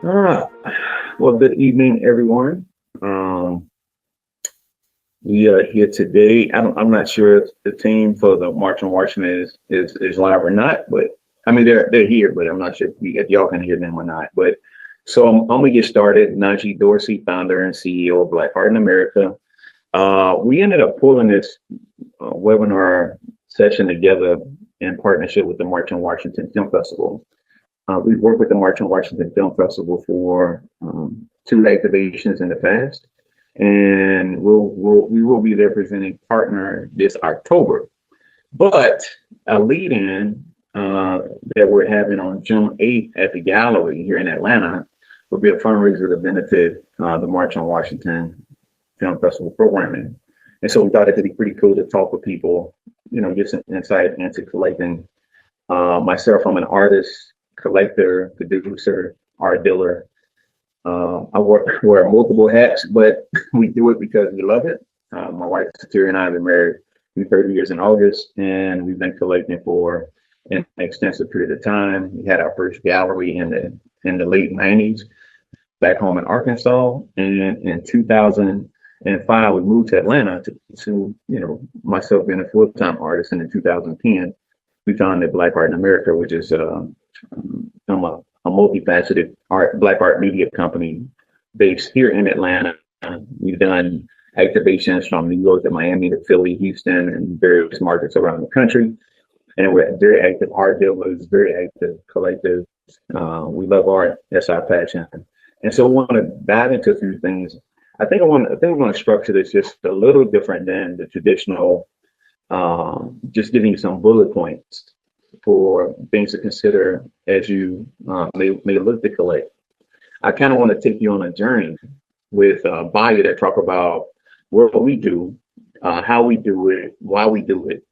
Uh, well, good evening, everyone. Um, we are here today. I'm not sure if the team for the March on Washington is live or not, but I mean they're here, but I'm not sure if y'all can hear them or not. But so I'm gonna get started. Najee Dorsey, founder and CEO of Black Art in America. We ended up pulling this webinar session together in partnership with the March on Washington Film Festival. We've worked with the March on Washington Film Festival for two activations in the past, and we will be their presenting partner this October. But a lead-in that we're having on June 8th at the gallery here in Atlanta will be a fundraiser to benefit the March on Washington Film Festival programming. And so we thought it could be pretty cool to talk with people, get some insight into collecting. Myself, I'm an artist, collector, producer, art dealer. Wear multiple hats, but we do it because we love it. My wife, Satira, and I have been married 30 years in August, and we've been collecting for an extensive period of time. We had our first gallery in the late 90s back home in Arkansas, and in 2005 we moved to Atlanta to myself being a full-time artist, and in 2010 we founded Black Art in America, which is a multifaceted Black art media company based here in Atlanta. We've done activations from New York to Miami to Philly, Houston, and various markets around the country. And we're very active art dealers, very active collectives. We love art. That's our passion. And so we want to dive into a few things. I think we want to structure this just a little different than the traditional, just giving you some bullet points for things to consider as you may look to collect. I kind of want to take you on a journey with Baya that talk about what we do, how we do it, why we do it,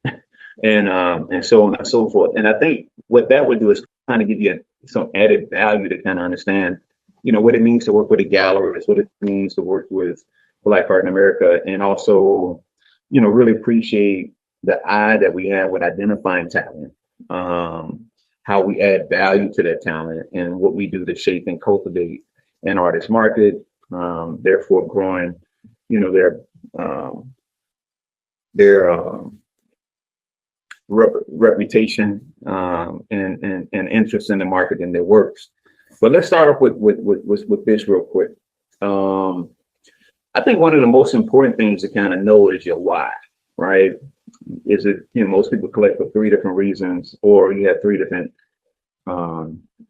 and so on and so forth. And I think what that would do is kind of give you some added value to kind of understand, what it means to work with a gallery, what it means to work with Black Art in America, and also, really appreciate the eye that we have with identifying talent, how we add value to that talent, and what we do to shape and cultivate an artist market, therefore growing, their their reputation and interest in the market and their works. But let's start off with this real quick. I think one of the most important things to kind of know is your why, right? Is it, most people collect for three different reasons, or you have three different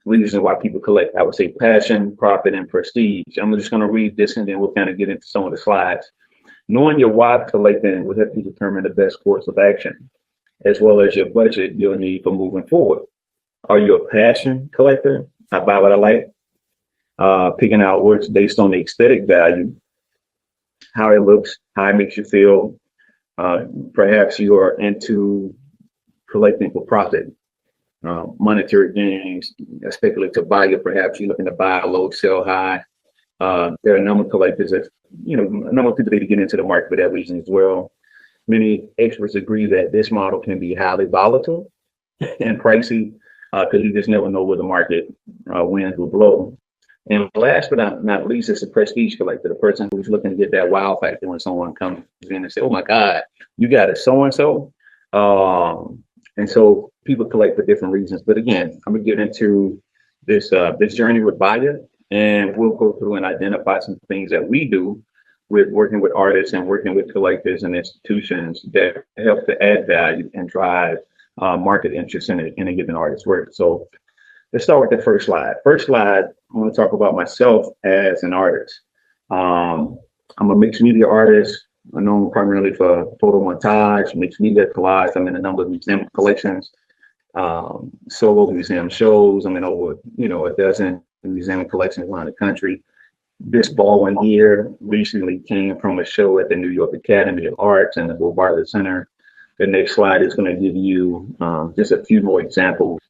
reasons why people collect. I would say passion, profit, and prestige. I'm just going to read this and then we'll kind of get into some of the slides. Knowing your why collecting will help you determine the best course of action, as well as your budget you'll need for moving forward. Are you a passion collector? I buy what I like. Picking out works based on the aesthetic value, how it looks, how it makes you feel. Perhaps you are into collecting for profit, monetary gains, speculative value. Perhaps you're looking to buy low, sell high. There are a number of collectors that, a number of people that get into the market for that reason as well. Many experts agree that this model can be highly volatile and pricey because you just never know where the market winds will blow. And last but not least, is the prestige collector, the person who's looking to get that wow factor when someone comes in and say, "Oh my God, you got a so and so." And so people collect for different reasons. But again, I'm gonna get into this journey with Baya, and we'll go through and identify some things that we do with working with artists and working with collectors and institutions that help to add value and drive market interest in a given artist's work. So let's start with the first slide. First slide, I want to talk about myself as an artist. I'm a mixed media artist. I'm known primarily for photo montage, mixed media collage. I'm in a number of museum collections, solo museum shows. I'm in over, a dozen museum collections around the country. This Baldwin here recently came from a show at the New York Academy of Arts and the Bovard Center. The next slide is going to give you just a few more examples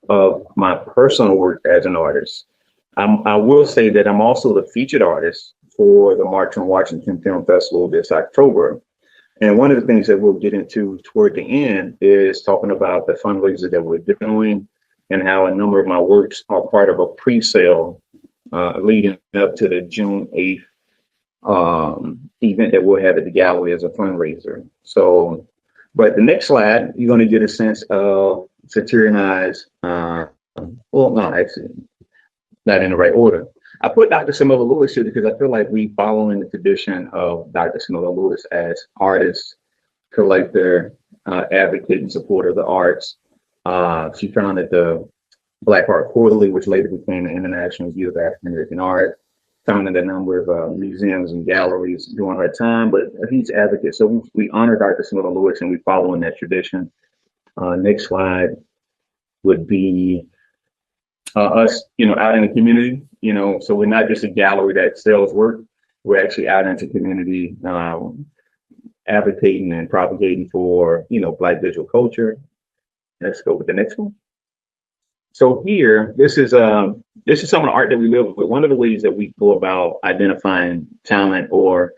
of my personal work as an artist. I will say that I'm also the featured artist for the March on Washington Film Festival this October. And one of the things that we'll get into toward the end is talking about the fundraiser that we're doing and how a number of my works are part of a pre-sale leading up to the June 8th event that we'll have at the gallery as a fundraiser. So, but the next slide, you're going to get a sense of Satiri and I's, well, no, actually, not in the right order. I put Dr. Simona Lewis here because I feel like we following the tradition of Dr. Simona Lewis as artist, collector, advocate, and supporter of the arts. She founded the Black Art Quarterly, which later became the International Youth of African American Art, founded a number of museums and galleries during her time, but a huge advocate. So we honor Dr. Simona Lewis and we follow in that tradition. Next slide would be us, out in the community, so we're not just a gallery that sells work. We're actually out into community, advocating and propagating for, Black visual culture. Let's go with the next one. So here, this is some of the art that we live with. One of the ways that we go about identifying talent or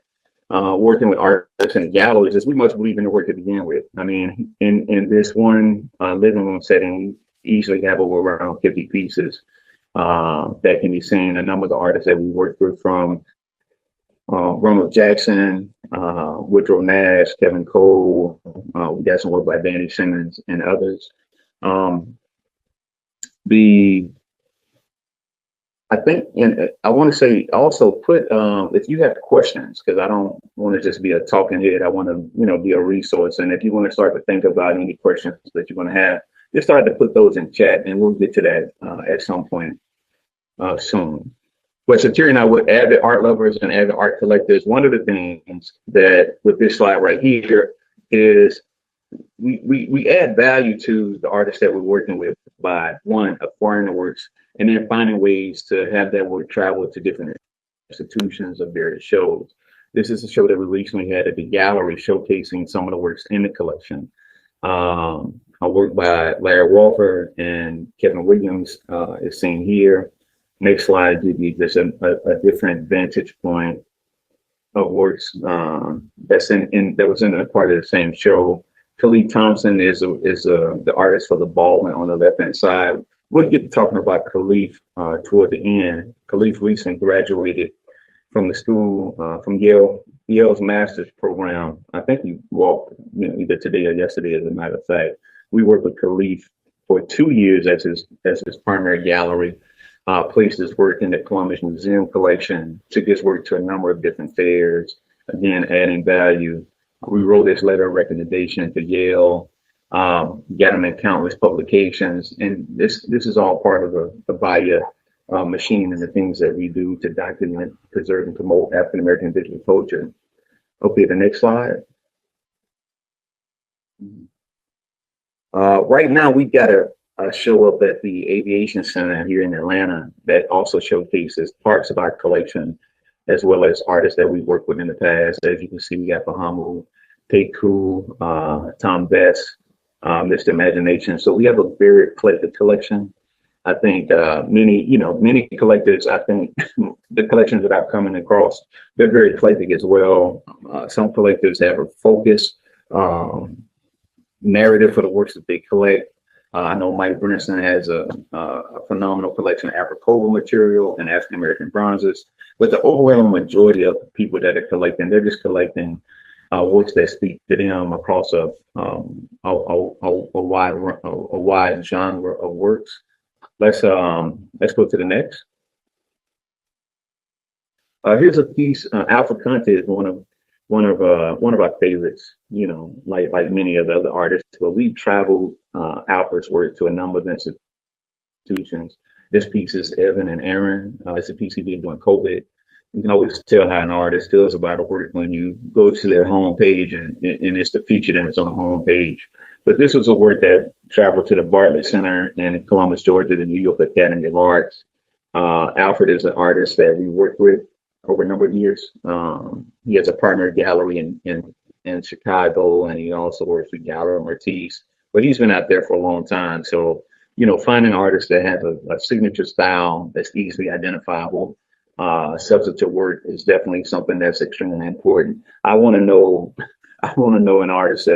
working with artists and galleries is we must believe in the work to begin with. I mean, in this one living room setting, we easily have over around 50 pieces that can be seen. A number of the artists that we worked with, from Ronald Jackson, Woodrow Nash, Kevin Cole. We got some work by Danny Simmons and others. I think, and I want to say also put, if you have questions, because I don't want to just be a talking head, I want to, be a resource. And if you want to start to think about any questions that you're going to have, just start to put those in chat and we'll get to that at some point soon. But Satiri and I, with avid art lovers and avid art collectors, one of the things that with this slide right here is we add value to the artists that we're working with by, one, acquiring the works and then finding ways to have that work travel to different institutions of various shows. This is a show that we recently had at the gallery showcasing some of the works in the collection. A work by Larry Walford and Kevin Williams is seen here. Next slide gives you just a different vantage point of works that was in a part of the same show. Khalif Thompson is the artist for the Baldwin on the left-hand side. We'll get to talking about Khalif toward the end. Khalif recently graduated from the school, from Yale's master's program. I think he walked, either today or yesterday, as a matter of fact. We worked with Khalif for 2 years as his primary gallery. Placed his work in the Columbus Museum collection, took his work to a number of different fairs, again, adding value. We wrote this letter of recommendation to Yale, got him in countless publications, and this is all part of the VIA machine and the things that we do to document, preserve, and promote African American digital culture. Okay, the next slide. Right now, we've got a show up at the Aviation Center here in Atlanta that also showcases parts of our collection, as well as artists that we've worked with in the past. As you can see, we got Bahamu, Teku, Tom Best, Mr. Imagination. So we have a very eclectic collection. I think many collectors, I think the collections that I've come across, they're very eclectic as well. Some collectors have a focus narrative for the works that they collect. I know Mike Brinson has a phenomenal collection of Afro-Cobalt material and African American bronzes, but the overwhelming majority of the people that are collecting, they're just collecting works that speak to them across a wide genre of works. Let's go to the next. Here's a piece. Alfred Conte is one of our favorites. Like many of the other artists, but we've traveled Alfred's work to a number of institutions. This piece is Evan and Aaron. It's a piece he did during COVID. You can always tell how an artist feels about a work when you go to their homepage and it's the feature that's on the homepage. But this was a work that traveled to the Bartlett Center in Columbus, Georgia, the New York Academy of Arts. Alfred is an artist that we worked with over a number of years. He has a partner gallery in Chicago, and he also works with Gallery Ortiz. But he's been out there for a long time. So, finding artists that have a signature style that's easily identifiable, substantive work is definitely something that's extremely important. I want to know an artist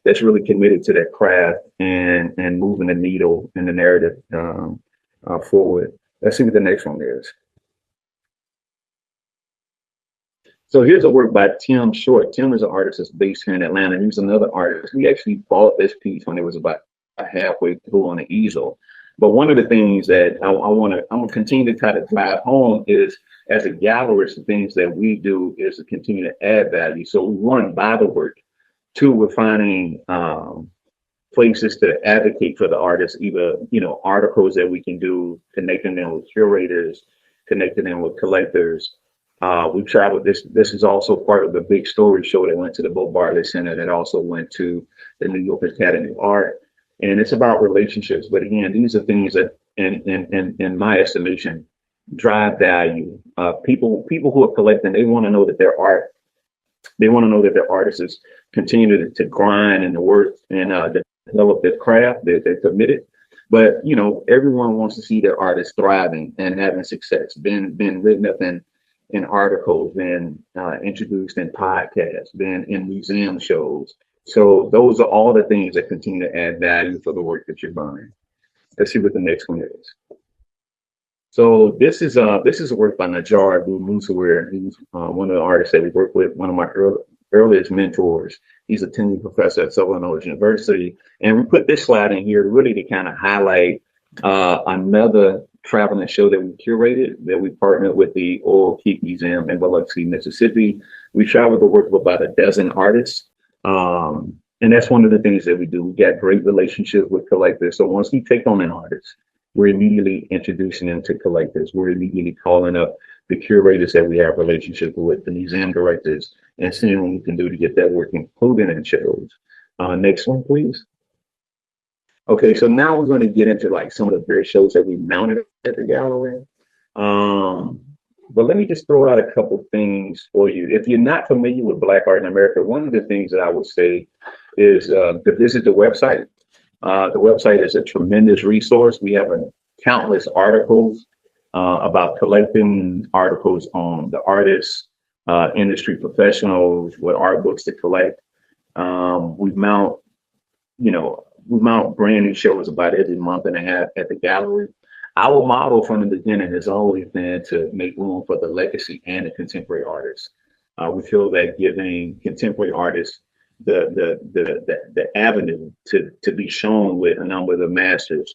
that's really committed to that craft and moving the needle and the narrative forward. Let's see what the next one is. So here's a work by Tim Short. Tim is an artist that's based here in Atlanta. He's another artist. We actually bought this piece when it was about halfway through on the easel. But one of the things that I'm gonna continue to try to drive home is, as a gallerist, the things that we do is to continue to add value. So we, one, buy the work. Two, we're finding places to advocate for the artists, either, articles that we can do, connecting them with curators, connecting them with collectors. We traveled. This is also part of the big story show that went to the Bo Bartlett Center, that also went to the New York Academy of Art. And it's about relationships. But again, these are things that, in my estimation, drive value. People who are collecting, they want to know that their art, they want to know that their artists continue to grind and to work and develop their craft. They're committed. But everyone wants to see their artists thriving and having success. Been written up in articles, been introduced in podcasts, been in museum shows. So those are all the things that continue to add value for the work that you're buying. Let's see what the next one is. So this is a work by Najee Dorsey. He's one of the artists that we work with, one of my earliest mentors. He's a tenured professor at Southern University. And we put this slide in here really to kind of highlight another traveling show that we curated, that we partnered with the Oral Keep Museum in Biloxi, Mississippi. We traveled to work with about a dozen artists. And that's one of the things that we do. We got great relationships with collectors. So once we take on an artist, we're immediately introducing them to collectors. We're immediately calling up the curators that we have relationships with, the museum directors, and seeing what we can do to get that work included in shows. Next one, please. Okay, so now we're going to get into like some of the various shows that we mounted at the gallery. But let me just throw out a couple things for you. If you're not familiar with Black Art in America, one of the things that I would say is to visit the website. The website is a tremendous resource. We have countless articles about collecting, articles on the artists, industry professionals, what art books to collect. We mount brand new shows about every month and a half at the gallery. Our model from the beginning has always been to make room for the legacy and the contemporary artists. We feel that giving contemporary artists the avenue to be shown with a number of the masters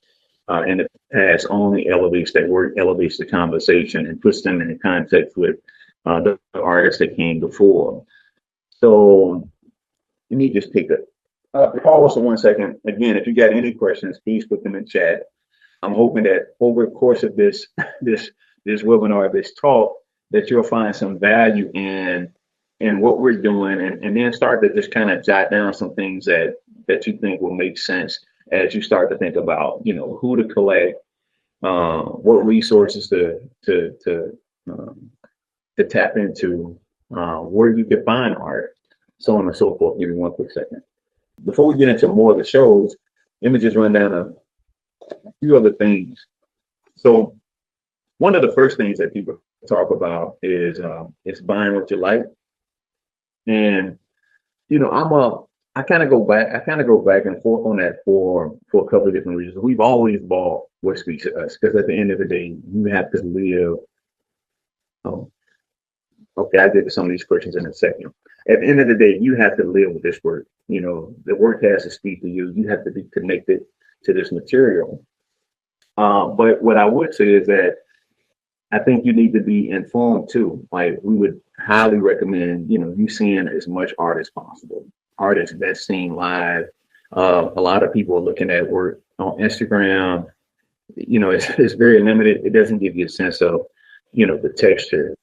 in the past only elevates that work, elevates the conversation, and puts them in context with the artists that came before. So let me just take a pause for 1 second. Again, if you got any questions, please put them in chat. I'm hoping that over the course of this webinar, this talk, that you'll find some value in what we're doing, and then start to just kind of jot down some things that you think will make sense as you start to think about, who to collect, what resources to tap into, where you can find art, so on and so forth. Give me 1 quick second. Before we get into more of the shows, let me just run down a few other things. So one of the first things that people talk about is buying what you like. And I kind of go back and forth on that for a couple of different reasons. We've always bought what speaks to us, because at the end of the day, you have to live. Okay, I'll get to some of these questions in a second. At the end of the day, you have to live with this work. The work has to speak to you. You have to be connected to this material. But what I would say is that I think you need to be informed too. Like, we would highly recommend, you seeing as much art as possible. Artists that's seen live. A lot of people are looking at work on Instagram. It's very limited. It doesn't give you a sense of, the texture,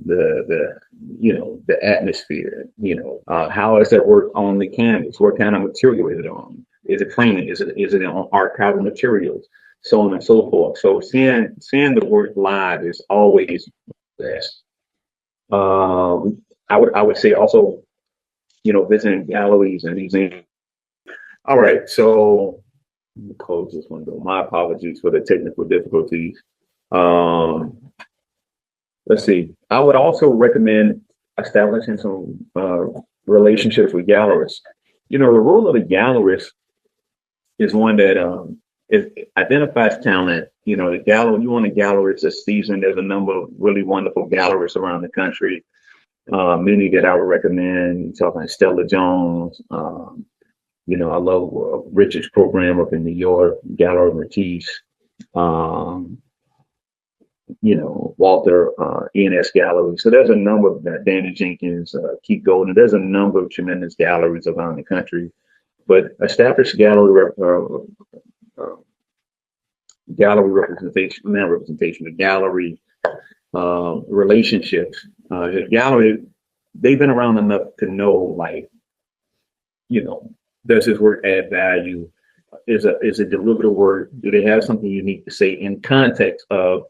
the atmosphere. How is that work on the canvas? What kind of material is it on? Is it plain? Is it on archival materials? So on and so forth. So seeing the work live is always best. I would say also, visiting galleries and museums. All right, so let me close this window. My apologies for the technical difficulties. Let's see. I would also recommend establishing some relationships with gallerists. The role of the gallerist is one that it identifies talent The gallery, you want a gallery that's seasoned. There's a number of really wonderful galleries around the country. Many that I would recommend. You're talking Stella Jones. I love Richard's program up in New York, Gallery Matisse. Um, Walter, ENS Gallery. So there's a number of that. Danny Jenkins, Keith Golden. There's a number of tremendous galleries around the country. But established gallery representation, not representation, the gallery relationships. The gallery, they've been around enough to know, like, does his work add value? Is a deliberate work? Do they have something unique to say in context of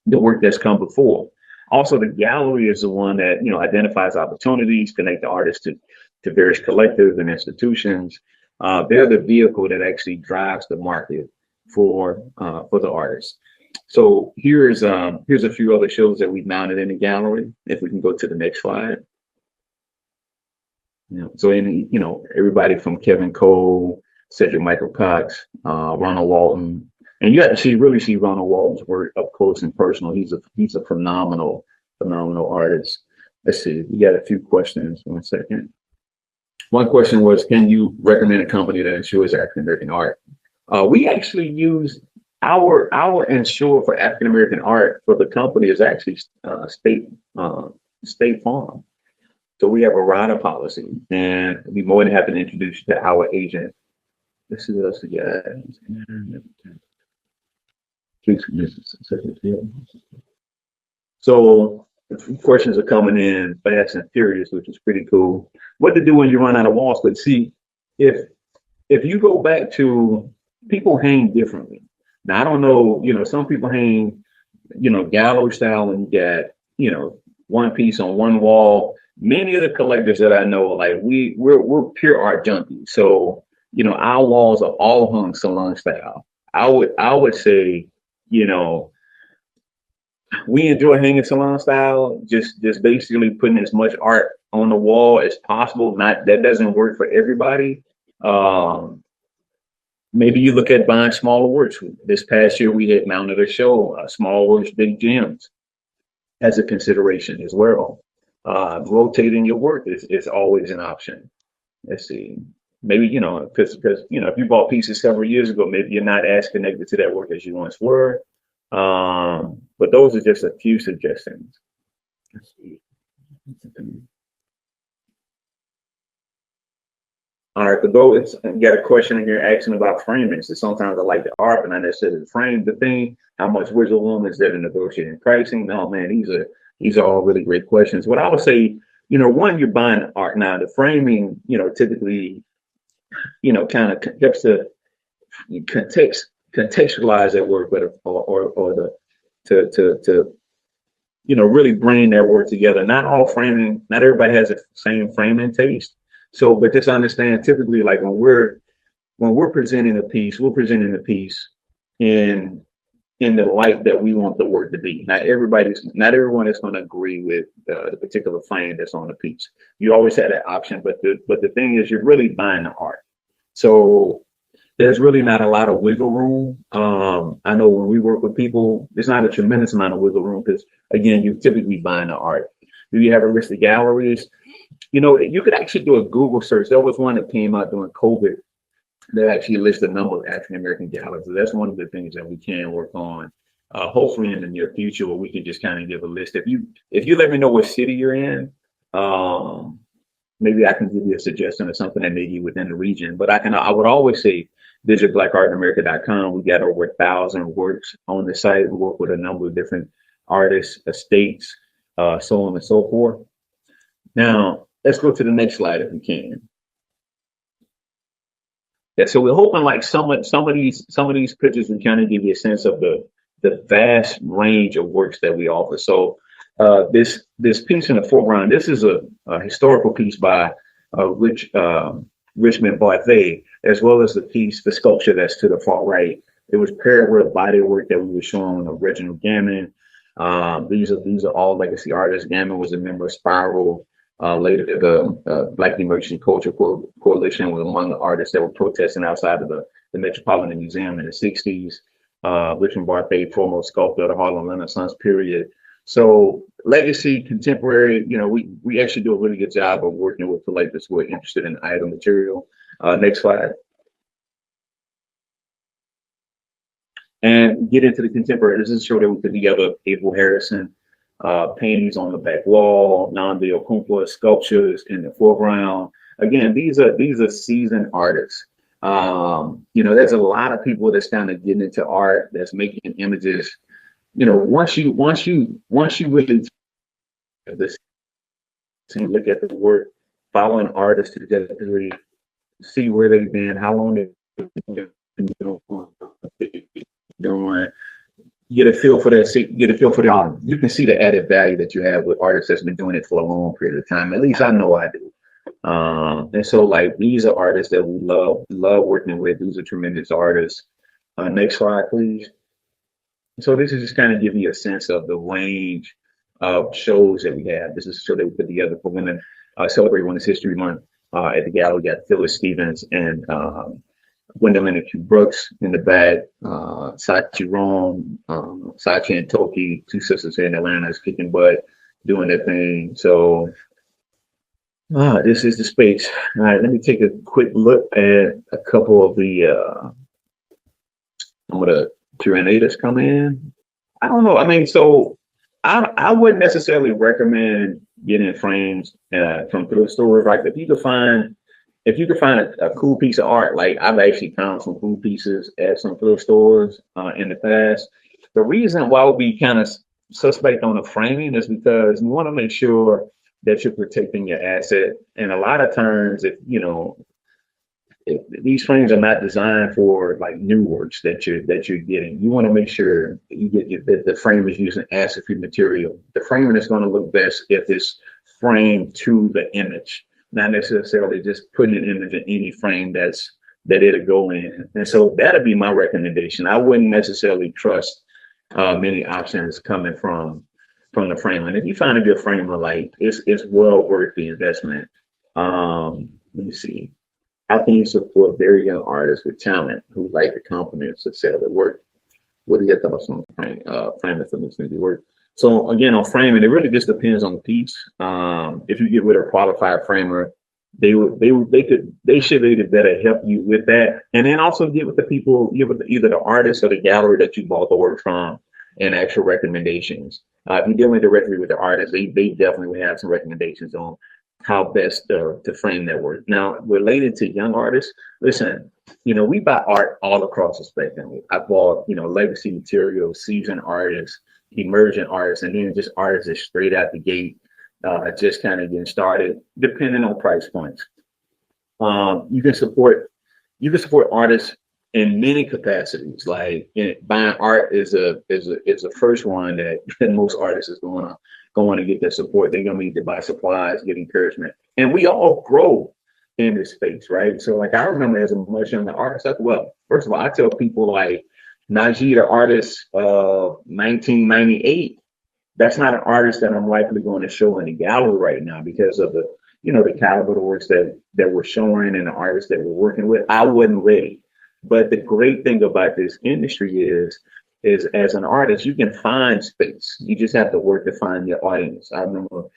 the work that's come before? Also, the gallery is the one that identifies opportunities, connect the artists to various collectives and institutions. They're the vehicle that actually drives the market for the artists. So here's a few other shows that we've mounted in the gallery. If we can go to the next slide. So everybody from Kevin Cole, Cedric Michael Cox, Ronald Walton, and you got to really see Ronald Walton's work up close and personal. He's a phenomenal artist. Let's see, we got a few questions. 1 second. One question was, can you recommend a company that insures African American art? We actually use our insure for African American art for the company is actually State Farm. So we have a rider policy, and we'd be more than happy to introduce you to our agent. This is us again. So questions are coming in fast and furious, which is pretty cool. What to do when you run out of walls? But see, if you go back to, people hang differently. Now I don't know, some people hang, gallery style, and you got, one piece on one wall. Many of the collectors that I know, like we're pure art junkies. So, our walls are all hung salon style. I would say, we enjoy hanging salon style, just basically putting as much art on the wall as possible. Not that doesn't work for everybody. Maybe you look at buying smaller works. This past year we had mounted a show, small works, big gems, as a consideration as well. Rotating your work is always an option. Let's see. Maybe, because if you bought pieces several years ago, maybe you're not as connected to that work as you once were. But those are just a few suggestions. Let's see. All right, but go. You got a question in here asking about framing. So sometimes I like the art, but not necessarily the frame. The thing, how much wiggle room is there in negotiating pricing? No, man, these are all really great questions. What I would say, one, you're buying art now. The framing, typically, kind of helps to contextualize that work, but to really bring that work together. Not all framing, not everybody has the same framing taste. So, but just understand, typically, like when we're presenting a piece, we're presenting a piece in the light that we want the work to be. Not everyone is going to agree with the particular frame that's on the piece. You always have that option, but the thing is, you're really buying the art. So there's really not a lot of wiggle room. I know when we work with people, there's not a tremendous amount of wiggle room because, again, you're typically buying the art. Do you have a list of galleries? You could actually do a Google search. There was one that came out during COVID that actually lists a number of African American galleries. So that's one of the things that we can work on, hopefully in the near future, where we can just kind of give a list. If you let me know what city you're in, maybe I can give you a suggestion of something that may be within the region. But I would always say visit blackartinamerica.com. We got over 1,000 works on the site. We work with a number of different artists, estates, so on and so forth. Now, let's go to the next slide if we can. Yeah, so we're hoping like some of these pictures will kind of give you a sense of the vast range of works that we offer. So this piece in the foreground, this is a historical piece by Richmond Barthé, as well as the sculpture that's to the far right. It was paired with body work that we were showing of Reginald Gammon. These are all legacy artists. Gammon was a member of Spiral. Later, the Black Emerging Culture Coalition was among the artists that were protesting outside of the Metropolitan Museum in the 60s. Richard Barthay, foremost sculptor of the Harlem Renaissance period. So legacy, contemporary, we actually do a really good job of working with collectors who are interested in idol material. Next slide. And get into the contemporary. This is a show that we put together. Abel Harrison, paintings on the back wall, Nnamdi Okonkwo sculptures in the foreground. Again, these are seasoned artists. There's a lot of people that's kind of getting into art, that's making images. Once you really this look at the work, following artists to the trajectory, see where they've been, how long they've been doing, get a feel for that, get a feel for the art. You can see the added value that you have with artists that's been doing it for a long period of time. At least I know I do. And so like these are artists that we love working with. These are tremendous artists. Next slide, please. So this is just kind of giving you a sense of the range of shows that we have. This is a show that we put together for women, celebrate Women's History Month. At the gallery, we got Phyllis Stevens and Gwendolyn and Q Brooks in the back, Sachi Rome, Sachi and Toki, two sisters here in Atlanta, is kicking butt, doing their thing. So this is the space. All right, let me take a quick look at a couple of the I'm gonna curators come in. I don't know. I mean, so I wouldn't necessarily recommend getting frames from thrift stores. Like if you could find a cool piece of art, like I've actually found some cool pieces at some thrift stores in the past. The reason why we'll be kind of suspect on the framing is because you want to make sure that you're protecting your asset. And a lot of times, if these frames are not designed for like new works that you're getting, you want to make sure you get that the frame is using acid-free material. The framing is going to look best if it's framed to the image, not necessarily just putting an image in any frame that it'll go in. And so that'd be my recommendation. I wouldn't necessarily trust many options coming from the frame. And if you find a good framer, like it's well worth the investment. Let me see. How can you support very young artists with talent who like the compliments that sell their work? What are your thoughts on framing for this new work? So again, on framing, it really just depends on the piece. If you get with a qualified framer, they should be better help you with that, and then also get with either the artist or the gallery that you bought the work from, and actual recommendations. If you're dealing directly with the artist, they definitely will have some recommendations on how best to frame that work. Now, related to young artists, listen, we buy art all across the spectrum. I bought, legacy material, seasoned artists, emerging artists, and then just artists that straight out the gate, just kind of getting started, depending on price points. You can support artists in many capacities. Like buying art is a first one that most artists is going to get their support. They're going to need to buy supplies, get encouragement. And we all grow in this space, right? So like I remember as a much younger artist, first of all, I tell people like Najee, the artist of 1998, that's not an artist that I'm likely going to show in the gallery right now because of the caliber of the works that we're showing and the artists that we're working with. I wasn't ready. But the great thing about this industry is as an artist, you can find space. You just have to work to find your audience. I remember,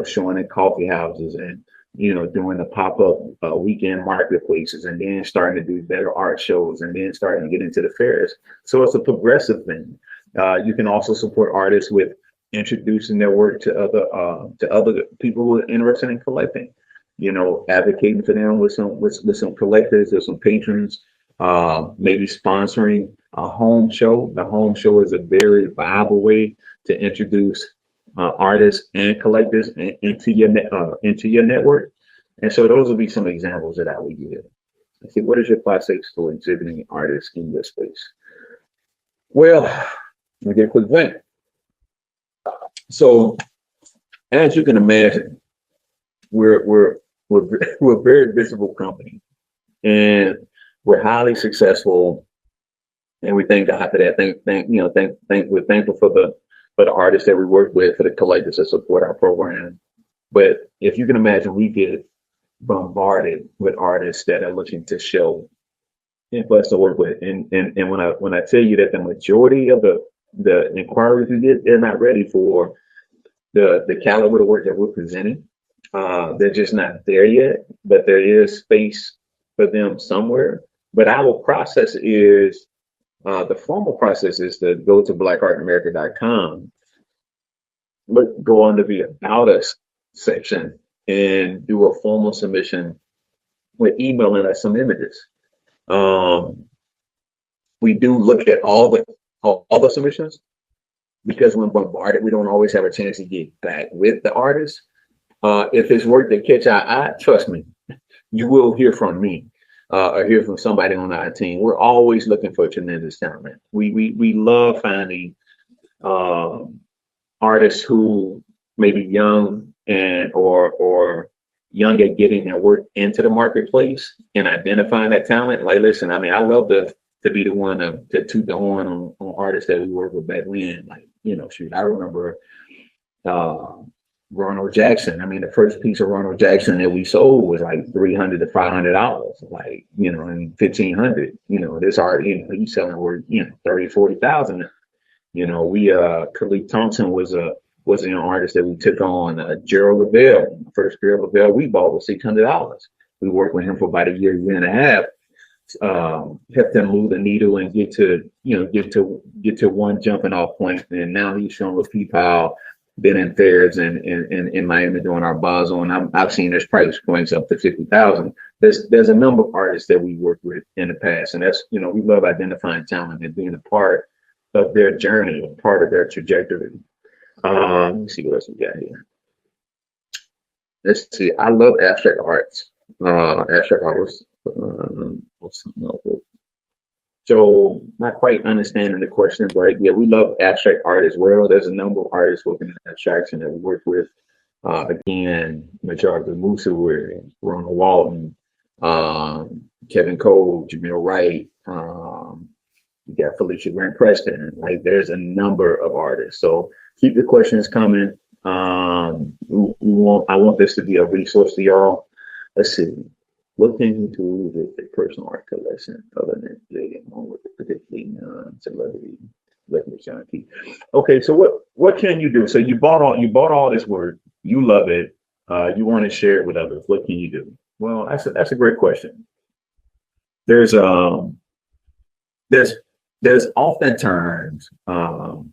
showing in coffee houses and, doing the pop-up weekend marketplaces and then starting to do better art shows and then starting to get into the fairs. So it's a progressive thing. You can also support artists with introducing their work to other people who are interested in collecting, advocating for them with some collectors or some patrons. Maybe sponsoring a home show. The home show is a very viable way to introduce artists and collectors into your network. And so those will be some examples that I would give. Let's see, what is your process for exhibiting artists in this space? Well, let me get a quick vent. So, as you can imagine, we're a very visible company, and we're highly successful, and we thank God for that. We're thankful for the artists that we work with, for the collectors that support our program. But if you can imagine, we get bombarded with artists that are looking to show and for us to work with. And when I tell you that the majority of the inquiries we get, they're not ready for the caliber of work that we're presenting. They're just not there yet, but there is space for them somewhere. But our process is the formal process is to go to blackartamerica.com, go under the About Us section, and do a formal submission with emailing us some images. Um, we do look at all the submissions because when bombarded, we don't always have a chance to get back with the artist. If it's work that catch our eye, trust me, you will hear from me or hear from somebody on our team. We're always looking for tremendous talent. We love finding um, artists who may be young and or young at getting their work into the marketplace and identifying that talent. Like, listen, I mean, I love to be the one to toot the horn on artists that we work with back then. Like, shoot, I remember uh, Ronald Jackson. I mean, the first piece of Ronald Jackson that we sold was like $300 to $500, like, and 1,500. This art, he's selling for 30, 40,000. We Khalid Thompson was an artist that we took on. Gerald Lavelle, first Gerald Lavelle we bought was $600. We worked with him for about a year and a half. Helped him move the needle and get to one jumping off point. And now he's showing with PayPal, been in fairs and in Miami doing our Basel, and I've seen his price points up to 50,000. There's a number of artists that we worked with in the past, and that's we love identifying talent and being a part of their journey, part of their trajectory. Let me see what else we got here. Let's see. I love abstract arts. Abstract art was what's something else? So not quite understanding the question, but yeah, we love abstract art as well. There's a number of artists working in abstraction that we work with. Again, majority of Musa were Ronald Walton, Kevin Cole, Jamil Wright, you got Felicia Grant Preston. Like, there's a number of artists. So keep the questions coming. I want this to be a resource to y'all. Let's see. What can you do with a personal art collection other than creating one with a particularly non-celebrity recognition? Okay, so what can you do? So you bought all this work, you love it, you want to share it with others. What can you do? Well, that's a great question. There's oftentimes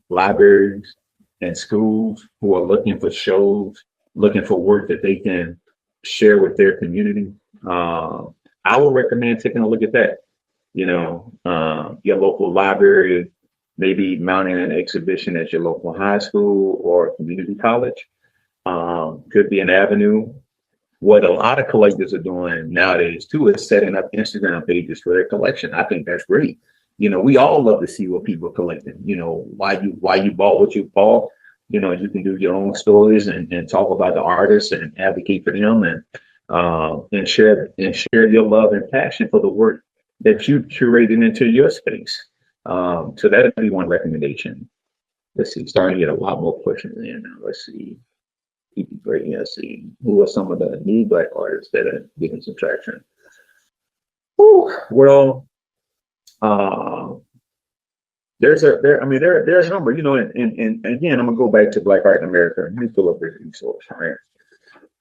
libraries and schools who are looking for shows, looking for work that they can share with their community. I would recommend taking a look at that. Your local library, maybe mounting an exhibition at your local high school or community college. Could be an avenue. What a lot of collectors are doing nowadays too is setting up Instagram pages for their collection. I think that's great. We all love to see what people are collecting. Why you bought what you bought. You can do your own stories and talk about the artists and advocate for them and share your love and passion for the work that you curated into your space. So that'd be one recommendation. Let's see, starting to get a lot more questions in now. Let's see. Keep great. Let's see. Who are some of the new Black artists that are getting some traction? Well, there's a number, and again, I'm gonna go back to Black Art in America. Let me pull up this resource. Right.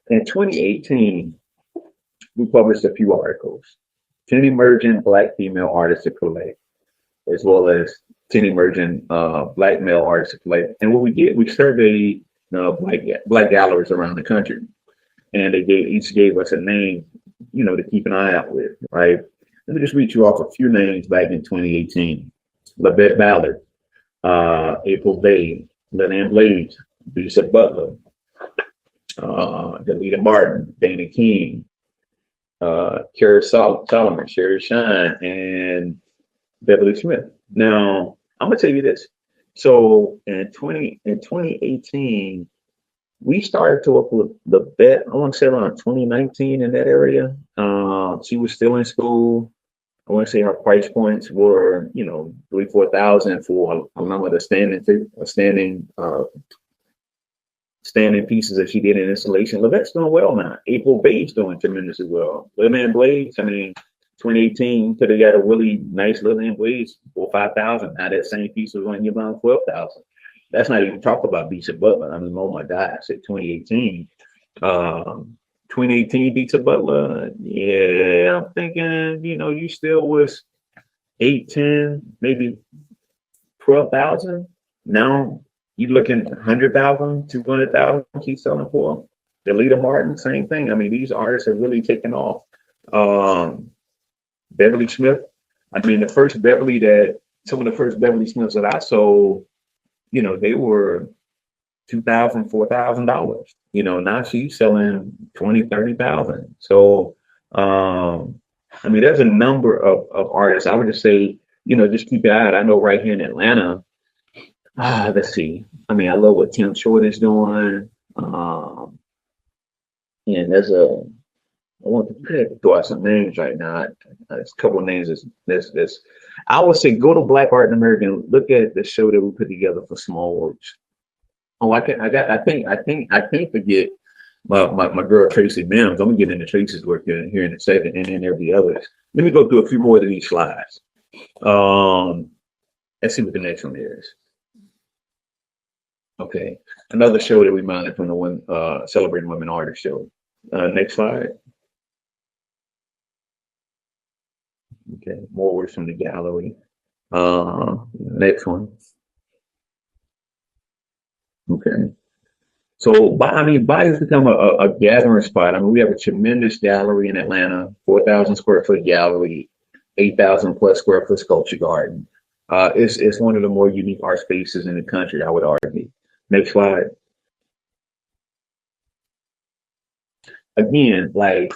In 2018, we published a few articles, 10 emerging Black female artists to collect, as well as 10 emerging Black male artists to collect. And what we did, we surveyed Black galleries around the country, and they each gave us a name, to keep an eye out with, right? Let me just read you off a few names back in 2018. Lavette Ballard, April Bay, Lynn Blades, Lisa Butler, Delita Martin, Dana King, Kara Solomon, Sherry Shine, and Beverly Smith. Now, I'm gonna tell you this. So in 2018, we started to work with Lavette, I want to say around 2019 in that area. She was still in school. I want to say her price points were, 3,000-4,000 for a number of the standing pieces that she did in installation. Lavette's doing well now. April Bay's doing tremendously well. Lynn Blades, I mean, 2018 could have got a really nice little invoice for 5,000. Now that same piece was on you around 12,000. That's not even talk about Beats and Butler. I mean, oh my God, I said 2018. Um, 2018 Beats and Butler. Yeah, I'm thinking, you still was 8, 10, maybe 12,000. Now you looking 100,000, 200,000. Keep selling for. The Leader Martin, same thing. I mean, these artists are really taking off. Um, Beverly Smith. I mean, some of the first Beverly Smiths that I sold, they were $2,000, $4,000. Now she's selling 20, 30,000. So, I mean, there's a number of artists. I would just say, just keep your eye out. I know right here in Atlanta, let's see. I mean, I love what Tim Short is doing. And I want to throw out some names right now. There's a couple of names. This. I would say go to Black Art in America and look at the show that we put together for Small Works. Oh, I can't forget my girl Tracy Mims. I'm gonna get into Tracy's work here in a second, and then there'll be others. Let me go through a few more of these slides. Let's see what the next one is. Okay, another show that we mounted from the one Celebrating Women Artists show. Next slide. Okay, more works from the gallery. Next one. Okay. So, Bai has become a gathering spot. I mean, we have a tremendous gallery in Atlanta, 4,000 square foot gallery, 8,000 plus square foot sculpture garden. It's one of the more unique art spaces in the country, I would argue. Next slide. Again, like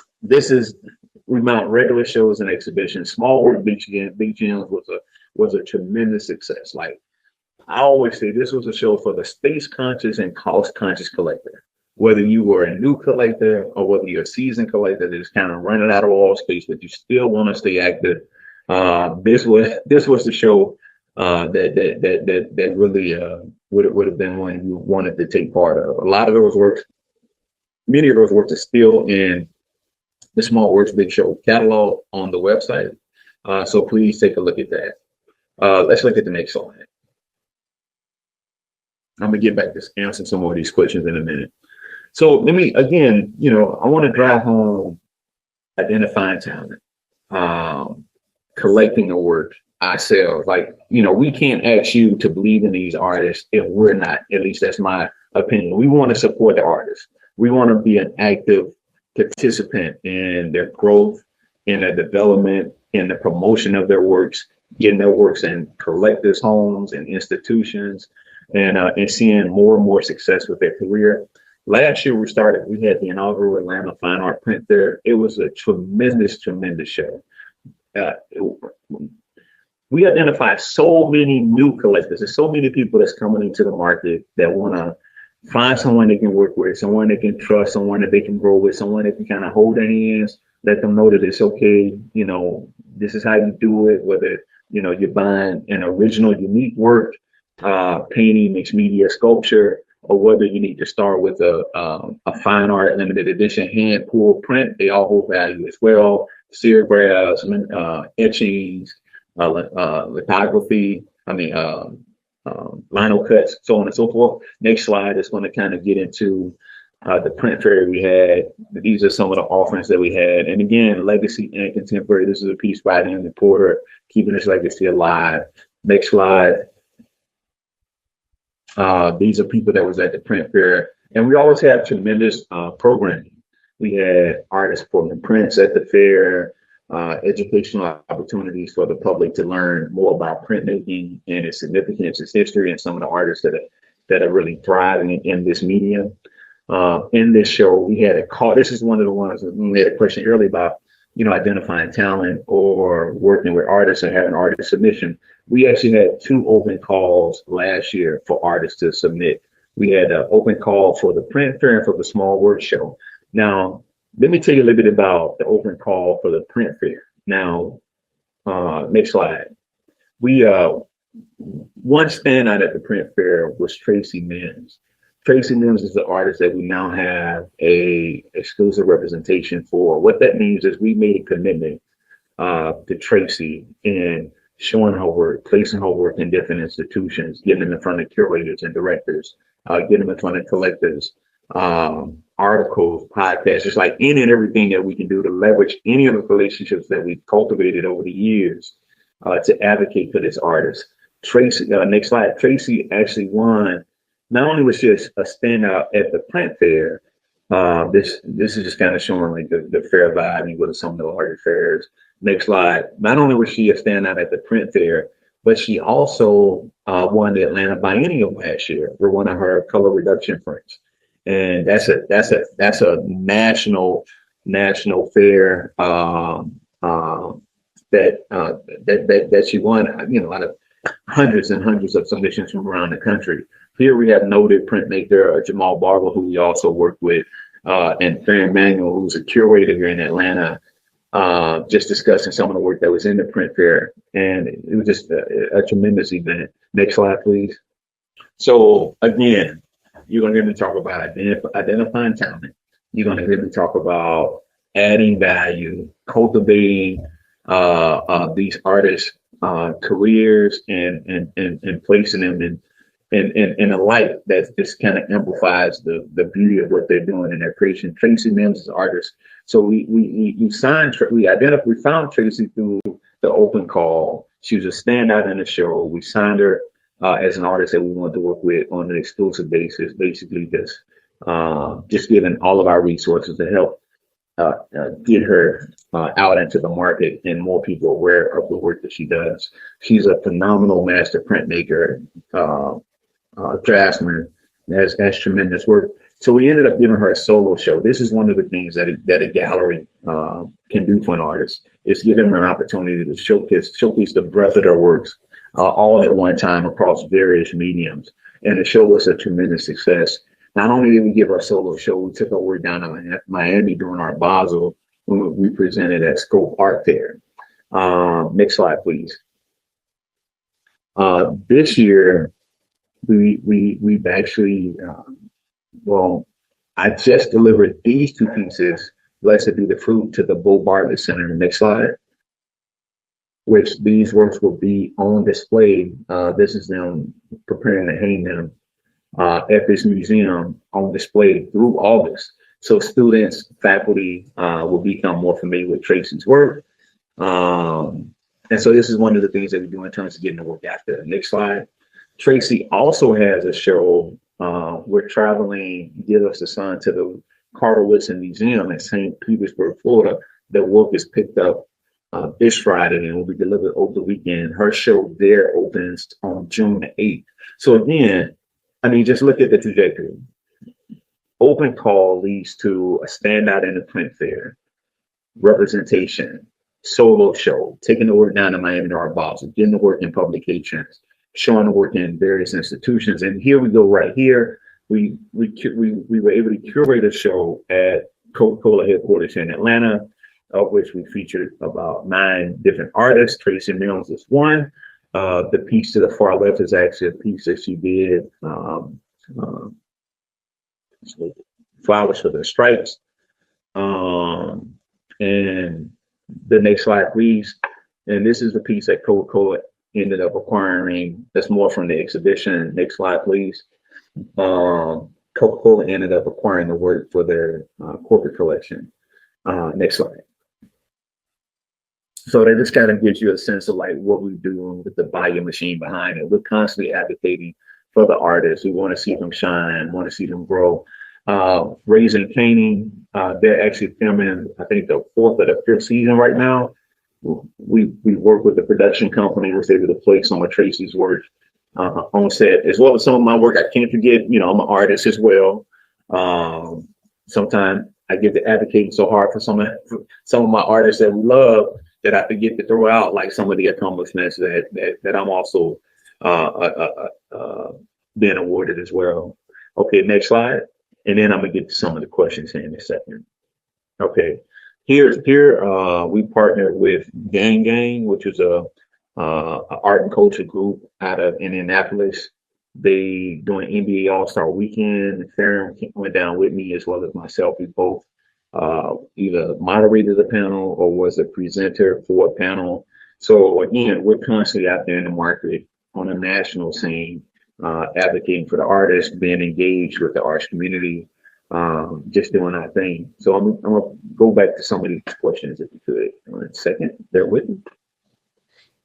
we mount regular shows and exhibitions. Small Work Big Gems was a tremendous success. Like I always say, this was a show for the space conscious and cost conscious collector. Whether you were a new collector or whether you're a seasoned collector that's kind of running out of wall space, but you still want to stay active, this was the show that really would have been one you wanted to take part of. A lot of those works, many of those works are still in the Small Works Big Show catalog on the website. So please take a look at that. Let's look at the next slide. I'm gonna get back to answering some more of these questions in a minute. So let me again, I want to drive home identifying talent, collecting the work ourselves. Like, we can't ask you to believe in these artists if we're not. At least that's my opinion. We want to support the artists. We want to be an active participant in their growth, in their development, in the promotion of their works, getting their works in collectors' homes and institutions, and seeing more and more success with their career. Last year we had the inaugural Atlanta Fine Art Print Fair. It was a tremendous, tremendous show. We identified so many new collectors. There's so many people that's coming into the market that want to find someone they can work with, someone they can trust, someone that they can grow with, someone that can kind of hold their hands, let them know that it's okay. This is how you do it, whether, you're buying an original, unique work, painting, mixed media, sculpture, or whether you need to start with a fine art limited edition hand pulled print. They all hold value as well. Serigraphs, etchings, lithography, lino cuts, so on and so forth. Next slide is going to kind of get into the print fair we had. These are some of the offerings that we had. And again, legacy and contemporary. This is a piece by Andy Porter, keeping his legacy alive. Next slide. These are people that was at the print fair. And we always have tremendous programming. We had artists performing prints at the fair, educational opportunities for the public to learn more about printmaking and its significance, its history, and some of the artists that are really thriving in this medium. In this show, we had a call. This is one of the ones that we had a question earlier about, identifying talent or working with artists and having artist submission. We actually had 2 open calls last year for artists to submit. We had an open call for the print fair and for the Small Work Show. Now, let me tell you a little bit about the open call for the print fair. Now, next slide. We one standout at the print fair was Tracy Mims. Tracy Mims is the artist that we now have a exclusive representation for. What that means is we made a commitment to Tracy and showing her work, placing her work in different institutions, getting them in front of curators and directors, getting them in front of collectors, articles, podcasts, just like any and everything that we can do to leverage any of the relationships that we've cultivated over the years to advocate for this artist. Tracy, next slide. Tracy actually won. Not only was she a standout at the print fair, this is just kind of showing like the fair vibe and what some of the larger fairs. Next slide. Not only was she a standout at the print fair, but she also won the Atlanta Biennial last year for one of her color reduction prints, and that's a national fair that she won. You know, out of hundreds and hundreds of submissions from around the country. Here we have noted printmaker Jamal Barber, who we also work with, and Farron Manuel, who's a curator here in Atlanta, just discussing some of the work that was in the print fair. And it was just a tremendous event. Next slide, please. So again, you're going to hear me talk about identifying talent. You're going to hear me talk about adding value, cultivating these artists' careers, and placing them in a light that just kind of amplifies the beauty of what they're doing in their creation. Tracy Mims is an artist. So we found Tracy through the open call. She was a standout in the show. We signed her as an artist that we wanted to work with on an exclusive basis, basically just giving all of our resources to help get her out into the market and more people aware of the work that she does. She's a phenomenal master printmaker, draftsman, has tremendous work. So we ended up giving her a solo show. This is one of the things that a gallery can do for an artist. It's giving her an opportunity to showcase the breadth of their works all at one time across various mediums. And the show was a tremendous success. Not only did we give our solo show, we took our work down to Miami during our Basel when we presented at Scope Art Fair. Next slide, please. This year, we've actually, I just delivered these two pieces, Blessed Be the Fruit, to the Bo Bartlett Center. Next slide. Which these works will be on display. This is them preparing to hang them at this museum on display through August. So students, faculty will become more familiar with Tracy's work. And so this is one of the things that we do in terms of getting the work out there. Next slide. Tracy also has a show. We're traveling, Give Us the Sun, to the Carter Woodson Museum in St. Petersburg, Florida. The work is picked up this Friday and will be delivered over the weekend. Her show there opens on June the 8th. So again, I mean, just look at the trajectory. Open call leads to a standout in the print fair, representation, solo show, taking the work down to Miami to Art Basel, getting the work in publications, showing the work in various institutions. And here we go right here. We were able to curate a show at Coca-Cola headquarters in Atlanta, of which we featured about 9 different artists. Tracy Mills is one. The piece to the far left is actually a piece that she did, Flowers for the Stripes. And the next slide, please. And this is the piece that Coca-Cola ended up acquiring. That's more from the exhibition. Next slide, please. Coca-Cola ended up acquiring the work for their corporate collection. Next slide. So that just kind of gives you a sense of like what we're doing with the volume machine behind it. We're constantly advocating for the artists. We want to see them shine, want to see them grow. Raising Caning, they're actually filming, I think, the 4th or the 5th season right now. We work with the production company, was able to play some of Tracy's work on set, as well as some of my work. I can't forget, you know, I'm an artist as well. Sometimes I get to advocating so hard for some of my artists that we love that I forget to throw out like some of the accomplishments that I'm also being awarded as well. Okay, next slide. And then I'm gonna get to some of the questions here in a second. Okay, here we partnered with Gang, which is a art and culture group out of Indianapolis. They doing NBA All-Star Weekend. Farron went down with me as well as myself. We both either moderated the panel or was a presenter for a panel. So again, we're constantly out there in the market on a national scene, advocating for the artists, being engaged with the arts community, just doing our thing. So I'm gonna go back to some of these questions if you could. One second, bear with me.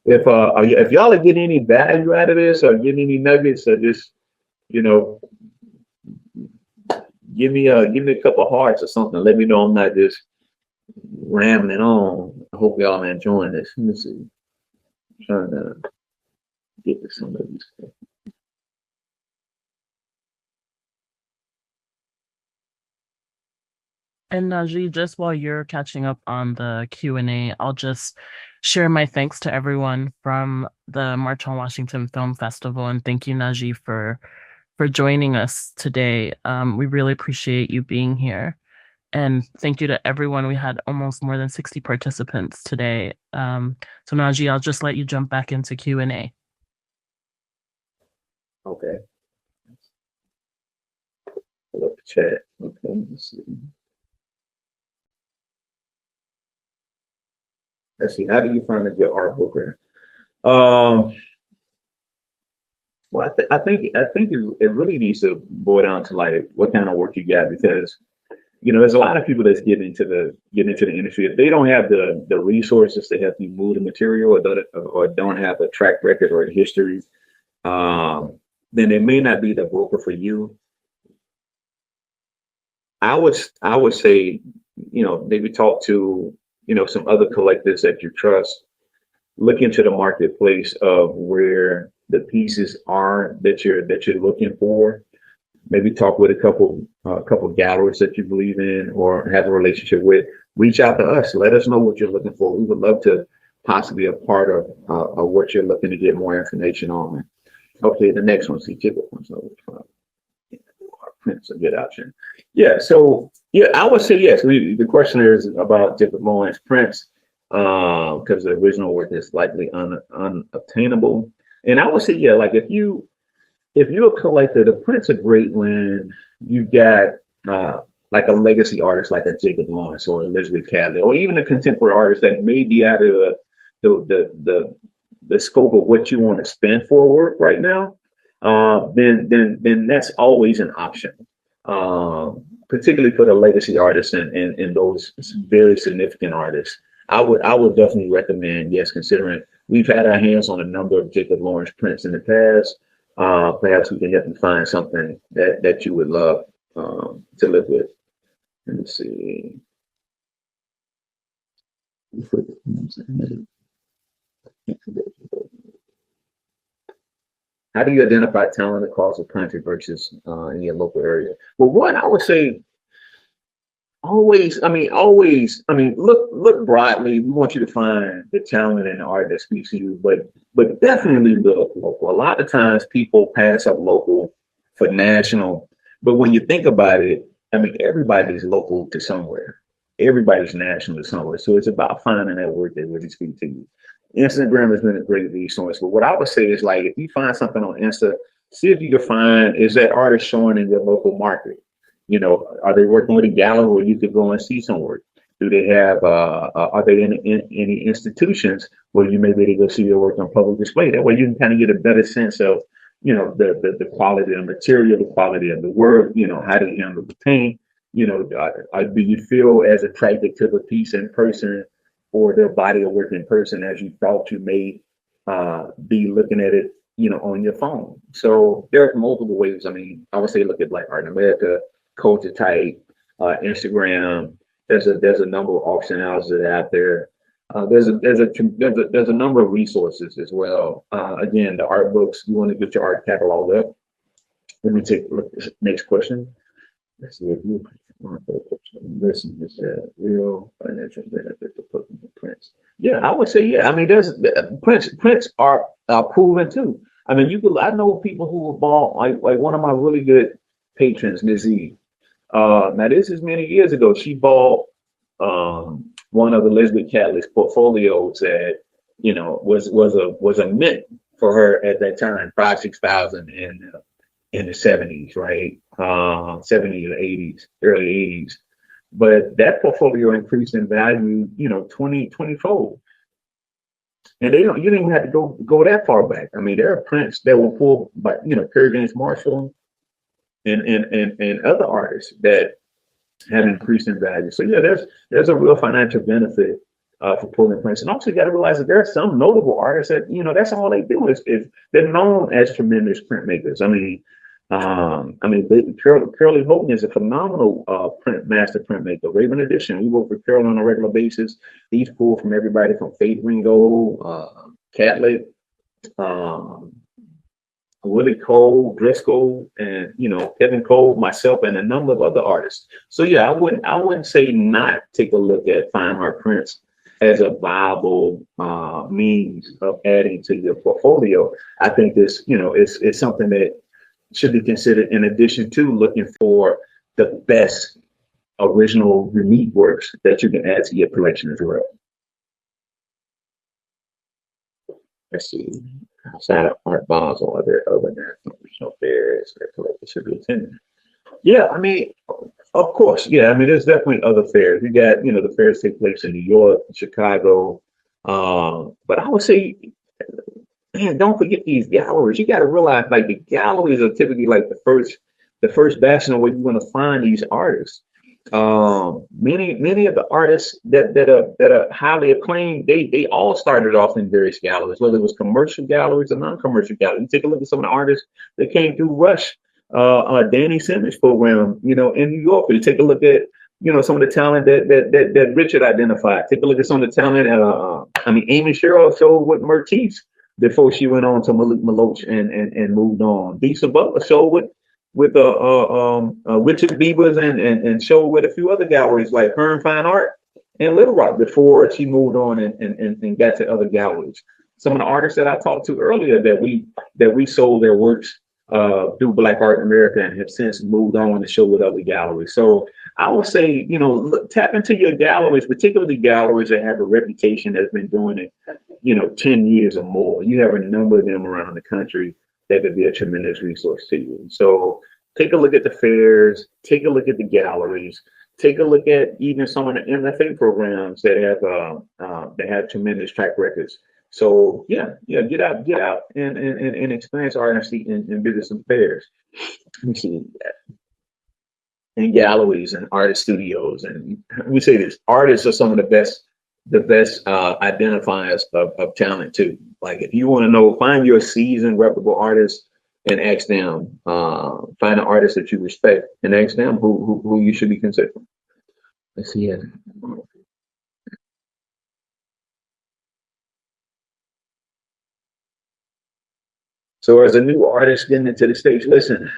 If y'all are getting any value out of this or getting any nuggets, or just you know give me a couple of hearts or something. Let me know I'm not just rambling on. I hope y'all are enjoying this. Let me see. I'm trying to get to some of these. And Najee, just while you're catching up on the Q&A, I'll just share my thanks to everyone from the March on Washington Film Festival, and thank you, Najee, for joining us today. We really appreciate you being here, and thank you to everyone. We had almost more than 60 participants today. So Najee, I'll just let you jump back into Q&A. Okay. Pull up the chat. Okay. Let's see. Let's see. How do you find a good art booker? Um, well, I think it really needs to boil down to like what kind of work you got because there's a lot of people that's getting into the industry. If they don't have the resources to help you move the material or don't have a track record or a history, then it may not be the broker for you. I would say, maybe talk to, some other collectors that you trust. Look into the marketplace of where the pieces are that you're looking for. Maybe talk with a couple galleries that you believe in or have a relationship with. Reach out to us. Let us know what you're looking for. We would love to possibly be a part of what you're looking to get more information on. Okay, the next one, see, typical ones. Print's a good option. Yeah, so yeah, I would say yes. The question is about different Lawrence prints because the original work is likely unobtainable. And I would say, yeah, like if you're a collector, the prints are great when you got like a legacy artist like a Jacob Lawrence or Elizabeth Catlett, or even a contemporary artist that may be out of the scope of what you want to spend for work right now. Then that's always an option. Particularly for the legacy artists and those very significant artists. I would definitely recommend, yes, considering we've had our hands on a number of Jacob Lawrence prints in the past. Perhaps we can help you find something that you would love to live with. Let me see. How do you identify talent across the country versus in your local area? Well, one, I would say always, look broadly. We want you to find the talent and the art that speaks to you, but definitely look local. A lot of times people pass up local for national, but when you think about it, everybody's local to somewhere. Everybody's national to somewhere. So it's about finding that word that really speaks to you. Instagram has been a great resource, but what I would say is like if you find something on Insta, see if you can find is that artist showing in your local market. Are they working with a gallery where you could go and see some work? Do they have, are they in any institutions where you may be able to go see their work on public display? That way you can kind of get a better sense of, the quality of the material, the quality of the work, how they handle the paint. Do you feel as attracted to the piece in person or their body of work in person as you thought you may be looking at it, on your phone? So there are multiple ways. I would say look at like Art in America, Culture Type, Instagram. There's a number of auction houses that are out there. There's a number of resources as well. Again, the art books. You want to get your art catalog up. Let me take a look at this next question. Let's see if you listen. Is real financial benefit to putting the prints? Yeah, I would say yeah. There's prints are proven too. You could. I know people who have bought like one of my really good patrons, Nazee. Now this is many years ago. She bought one of Elizabeth Catlett's portfolios that was a mint for her at that time, 5,000 to 6,000 in the 70s, right? 70s or 80s, early 80s. but that portfolio increased in value, 20 fold. And you didn't even have to go that far back. I mean, there are prints that were pulled by, Perry James Marshall and other artists that have increased in value. So yeah, there's a real financial benefit for pulling prints. And also you got to realize that there are some notable artists that, that's all they do is they're known as tremendous printmakers. Curly Houghton is a phenomenal master printmaker. Raven Edition, we work with Curly on a regular basis. These pull from everybody from Faith Ringo, Catlett, um, Willie Cole, Driscoll, and Kevin Cole, myself, and a number of other artists. So yeah, I wouldn't say not take a look at fine art prints as a viable means of adding to your portfolio. I think this, it's something that should be considered in addition to looking for the best original unique works that you can add to your collection as well. Let's see. Outside of Art Basel, are there other national fairs that collectors should be attending? Yeah, of course. Yeah, there's definitely other fairs. You got, the fairs take place in New York, Chicago. But I would say, man, don't forget these galleries. You got to realize, like, the galleries are typically like the first bastion where you're going to find these artists. Many of the artists that are highly acclaimed, they all started off in various galleries, whether it was commercial galleries or non-commercial galleries. You take a look at some of the artists that came through Rush, Danny Simmons program, in New York. You take a look at, some of the talent that Richard identified. Take a look at some of the talent. Amy Sherrill showed with Mertiz before she went on to Malik Maloch and moved on. Lisa Butler showed with Richard Beavers and showed with a few other galleries like Hearn Fine Art and Little Rock before she moved on and got to other galleries. Some of the artists that I talked to earlier that we sold their works through Black Art in America and have since moved on to show with other galleries. So I would say, tap into your galleries, particularly galleries that have a reputation that's been doing it, 10 years or more. You have a number of them around the country that could be a tremendous resource to you. So take a look at the fairs, take a look at the galleries, take a look at even some of the MFA programs that have tremendous track records. So yeah, get out and experience art and visit some fairs. Let me see that. And galleries and artist studios. And let me say this, artists are some of the best identifiers of talent too. Like if you want to know, find your seasoned reputable artist and ask them, find an artist that you respect and ask them who you should be considering. Let's see. So as a new artist getting into the stage, listen,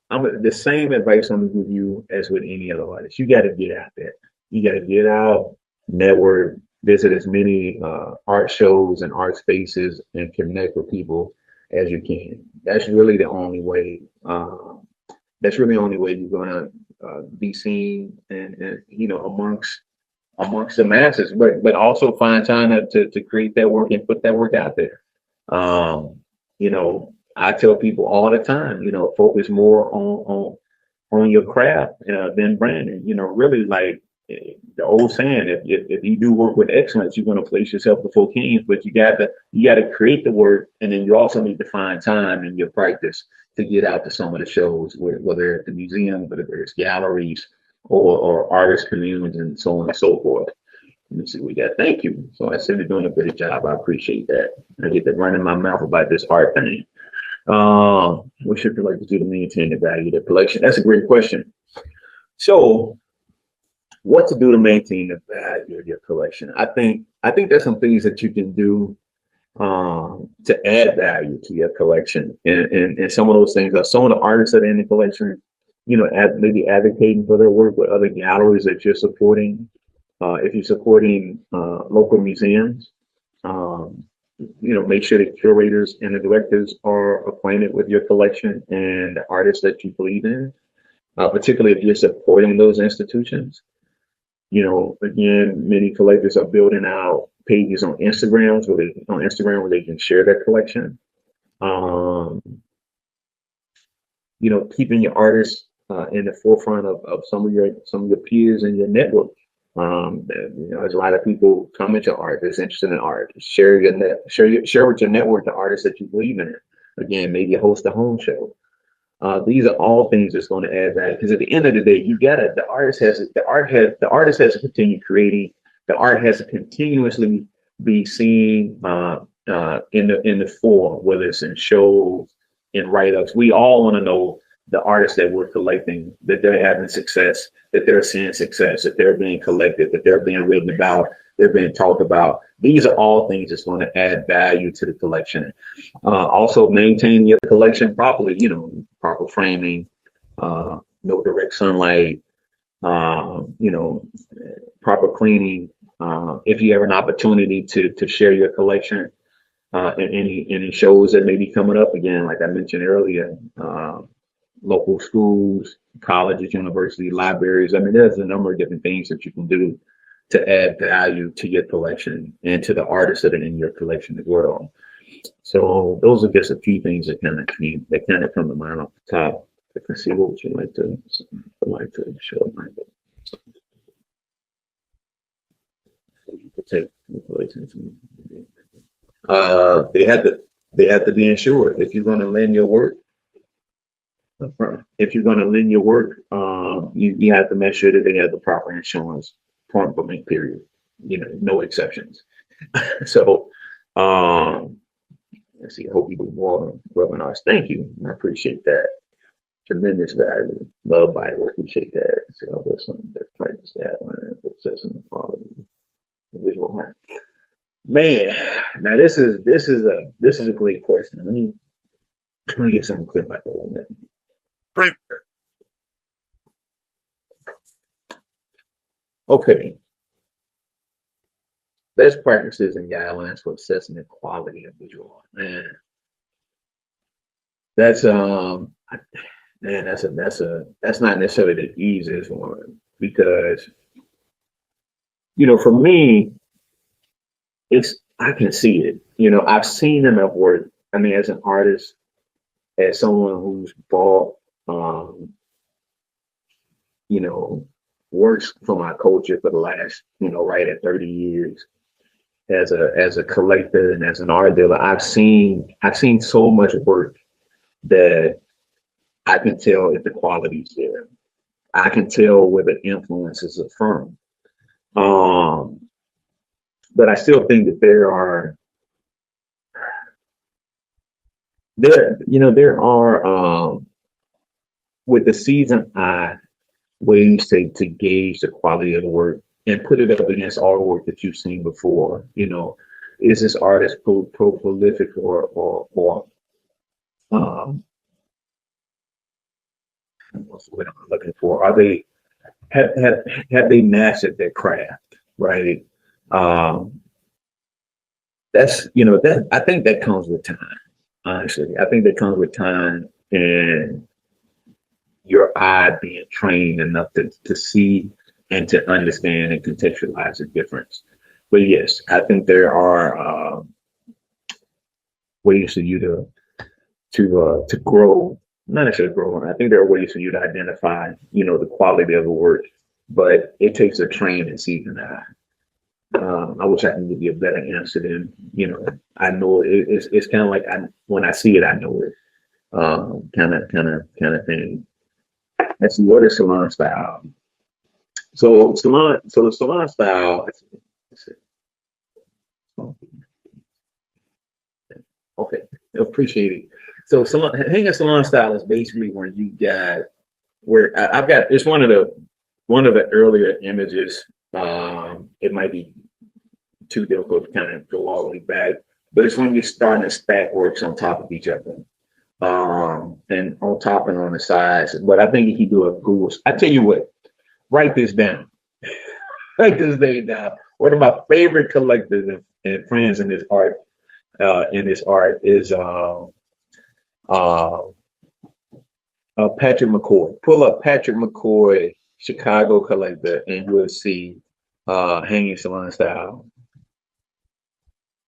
I'm the same advice I'm gonna give you as with any other artist. You got to get out there. You got to get out, network, visit as many art shows and art spaces, and connect with people as you can. That's really the only way. You're gonna be seen and amongst the masses. But also find time to create that work and put that work out there. I tell people all the time, focus more on your craft than branding. Really like the old saying, if you do work with excellence, you're going to place yourself before kings. But you got to create the work, and then you also need to find time in your practice to get out to some of the shows, whether at the museum, whether it's galleries or artist communities, and so on and so forth. Let me see, we got. Thank you. So I said you're doing a good job. I appreciate that. I get to run in my mouth about this art thing. What should collectors do to maintain the value of their collection? That's a great question. So, what to do to maintain the value of your collection? I think there's some things that you can do to add value to your collection, and some of those things are some of the artists that are in the collection. Maybe advocating for their work with other galleries that you're supporting. If you're supporting local museums, make sure the curators and the directors are acquainted with your collection and the artists that you believe in, particularly if you're supporting those institutions. Again, many collectors are building out pages on Instagram where they can share their collection. Keeping your artists in the forefront of some of your peers in your network. There's a lot of people come into art that's interested in art. Share with your network the artists that you believe in. Again, maybe host a home show. These are all things that's going to add value because at the end of the day, the artist has to continue creating. The art has to continuously be seen in the form, whether it's in shows, in write-ups. We all want to know the artists that we're collecting, that they're having success, that they're seeing success, that they're being collected, that they're being written about, they're being talked about. These are all things that's going to add value to the collection. Also, maintain your collection properly. Proper framing, no direct sunlight. You know, proper cleaning. If you have an opportunity to share your collection in any shows that may be coming up again, like I mentioned earlier, local schools, colleges, universities, libraries. I mean, there's a number of different things that you can do to add value to your collection and to the artists that are in your collection as well. So those are just a few things that kind of come to mind off the top. I can see what would you like to show. They have to be insured if you're going to lend your work. If you're going to lend your work, you have to make sure that they have the proper insurance point blank period. No exceptions. So, let's see. I hope you do more webinars. Thank you. I appreciate that. Tremendous value. Love Bible. Appreciate that. So there's something that practice that processing the quality visual art. Man, now this is a great question. Let me get something clear about that. Okay. Best practices and guidelines for assessing the quality of visual art. That's that's not necessarily the easiest one because for me, I can see it. I've seen enough work. I mean, as an artist, as someone who's bought works for my culture for the last, right at 30 years as a collector and as an art dealer, I've seen so much work that I can tell if the quality's there. I can tell where the influence is affirmed. But I still think that there are with the seasoned eye ways to gauge the quality of the work and put it up against all the work that you've seen before. Is this artist prolific or what's what I'm looking for? Are they have they mastered their craft, right? That's that I think that comes with time. Honestly, I think that comes with time and your eye being trained enough to see and to understand and contextualize the difference. But yes, I think there are ways for you to grow, not necessarily grow. I think there are ways for you to identify, the quality of the work, but it takes a trained and seasoned eye. I wish I can give you a better answer than, I know it's kind of like when I see it, I know it, kind of thing. Let's see, what is salon style? So the salon style. Let's see. Okay, appreciate it. So hanging a salon style is basically where you got I've got it's one of the earlier images. It might be too difficult to kind of go all the way back, but it's when you're starting to stack works on top of each other. And on top and on the sides. But I think if you do a Google, I tell you what, write this down. Write this thing down. One of my favorite collectors and friends in this art is Patrick McCoy. Pull up Patrick McCoy, Chicago collector, and you will see hanging salon style.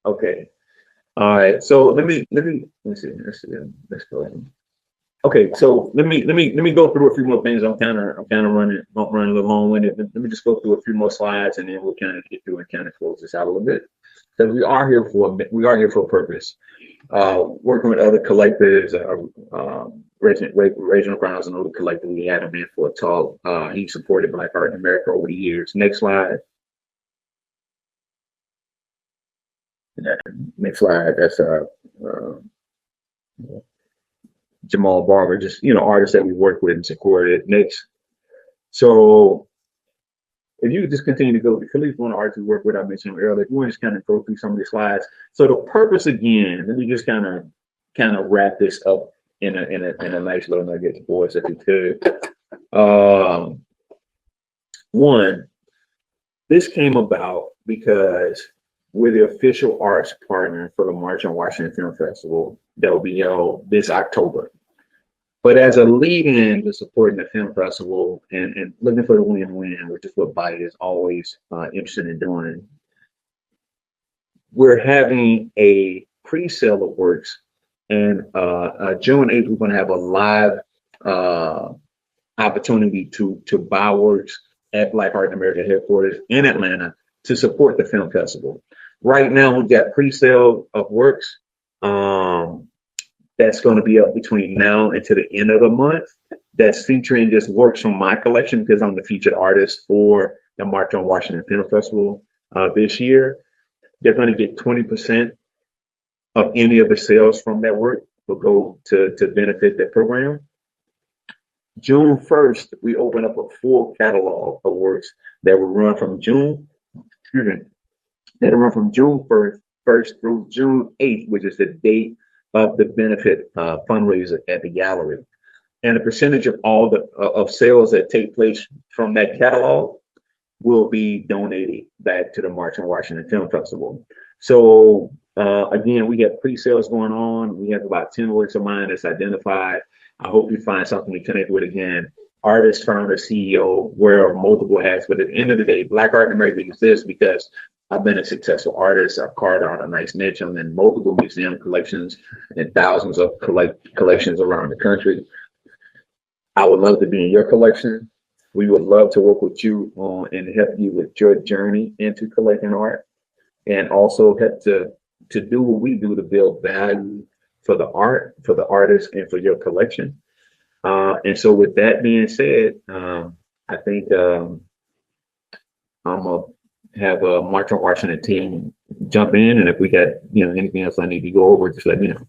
Okay. All right. So let me see. Let's go ahead. Okay, so let me go through a few more things. I'm kind of running a little long winded. Let me just go through a few more slides, and then we'll kind of get through and kind of close this out a little bit. Because we are here for a purpose. Working with other collectives, regional grounds and other collectives, we had him in for a talk. He supported Black Art in America over the years. Next slide. Next slide. That's uh, Jamal Barber, just artists that we work with and supported. Next. So if you could just continue to go, at least one artist we work with, I mentioned earlier, if you want to just kind of go through some of the slides. So the purpose again, let me just kind of wrap this up in a nice little nugget for us if you could. One, this came about because we're the official arts partner for the March on Washington Film Festival that will be held this October. But as a lead-in to supporting the film festival and looking for the win-win, which is what Biden is always interested in doing, we're having a pre-sale of works, and June 8th, we're going to have a live opportunity to buy works at Black Art in America headquarters in Atlanta to support the film festival. Right now, we've got pre-sale of works. That's going to be up between now and to the end of the month. That's featuring just works from my collection because I'm the featured artist for the March on Washington Film Festival this year. They're going to get 20% of any of the sales from that work will go to benefit that program. June 1st, we open up a full catalog of works that will run from June, excuse me, that'll run from June 1st through June 8th, which is the date of the benefit fundraiser at the gallery. And a percentage of all the of sales that take place from that catalog will be donated back to the March on Washington Film Festival. So again, we have pre-sales going on. We have about 10 works of mine that's identified. I hope you find something to connect with again. Artist, founder, CEO, wear multiple hats. But at the end of the day, Black Art in America exists because I've been a successful artist. I've carved out a nice niche. I'm in multiple museum collections and thousands of collections around the country. I would love to be in your collection. We would love to work with you on and help you with your journey into collecting art, and also help to do what we do to build value for the art, for the artist, and for your collection. And so, with that being said, I think I'm gonna have a March on Washington team jump in, and if we got anything else I need to go over, just let me know.